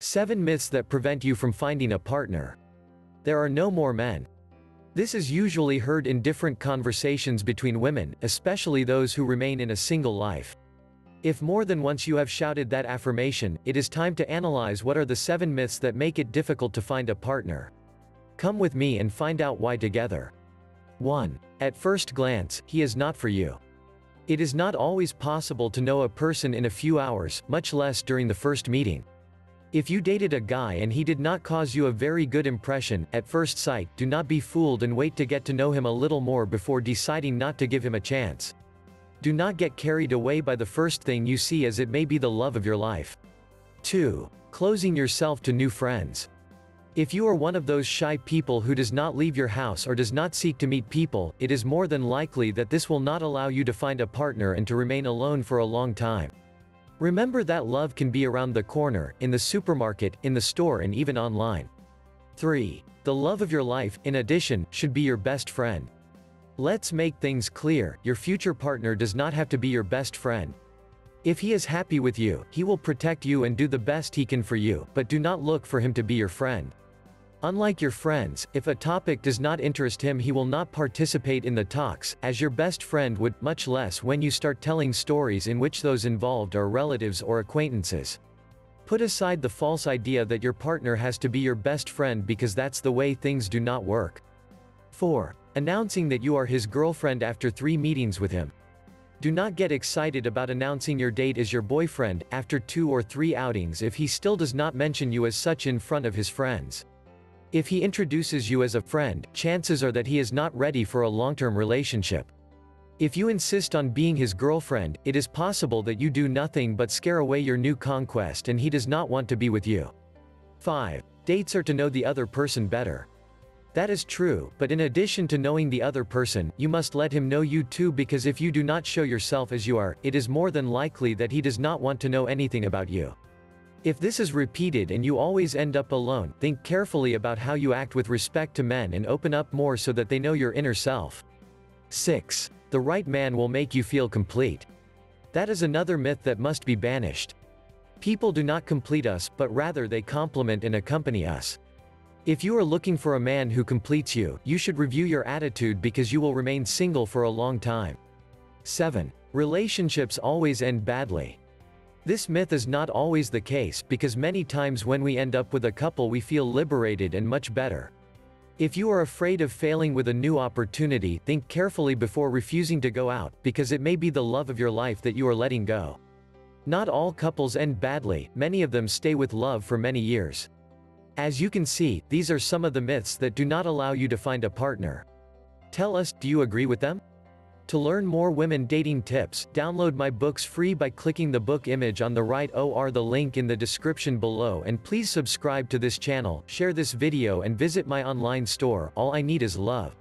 7 myths that prevent you from finding a partner. There are no more men. This is usually heard in different conversations between women, especially those who remain in a single life. If more than once you have shouted that affirmation, it is time to analyze what are the 7 myths that make it difficult to find a partner. Come with me and find out why together. 1. At first glance, he is not for you. It is not always possible to know a person in a few hours, much less during the first meeting. If you dated a guy and he did not cause you a very good impression at first sight, do not be fooled and wait to get to know him a little more before deciding not to give him a chance. Do not get carried away by the first thing you see, as it may be the love of your life. 2. Closing yourself to new friends. If you are one of those shy people who does not leave your house or does not seek to meet people, it is more than likely that this will not allow you to find a partner and to remain alone for a long time. Remember that love can be around the corner, in the supermarket, in the store, and even online. 3. The love of your life, in addition, should be your best friend. Let's make things clear, your future partner does not have to be your best friend. If he is happy with you, he will protect you and do the best he can for you, but do not look for him to be your friend. Unlike your friends, if a topic does not interest him, he will not participate in the talks, as your best friend would, much less when you start telling stories in which those involved are relatives or acquaintances. Put aside the false idea that your partner has to be your best friend, because that's the way things do not work. 4. Announcing that you are his girlfriend after 3 meetings with him. Do not get excited about announcing your date as your boyfriend after 2 or 3 outings if he still does not mention you as such in front of his friends. If he introduces you as a friend, chances are that he is not ready for a long-term relationship. If you insist on being his girlfriend, it is possible that you do nothing but scare away your new conquest and he does not want to be with you. 5. Dates are to know the other person better. That is true, but in addition to knowing the other person, you must let him know you too, because if you do not show yourself as you are, it is more than likely that he does not want to know anything about you. If this is repeated and you always end up alone, think carefully about how you act with respect to men and open up more so that they know your inner self. 6. The right man will make you feel complete. That is another myth that must be banished. People do not complete us, but rather they complement and accompany us. If you are looking for a man who completes you, you should review your attitude, because you will remain single for a long time. 7. Relationships always end badly. This myth is not always the case, because many times when we end up with a couple we feel liberated and much better. If you are afraid of failing with a new opportunity, think carefully before refusing to go out, because it may be the love of your life that you are letting go. Not all couples end badly, many of them stay with love for many years. As you can see, these are some of the myths that do not allow you to find a partner. Tell us, do you agree with them? To learn more women dating tips, download my books free by clicking the book image on the right or the link in the description below, and please subscribe to this channel, share this video and visit my online store. All I need is love.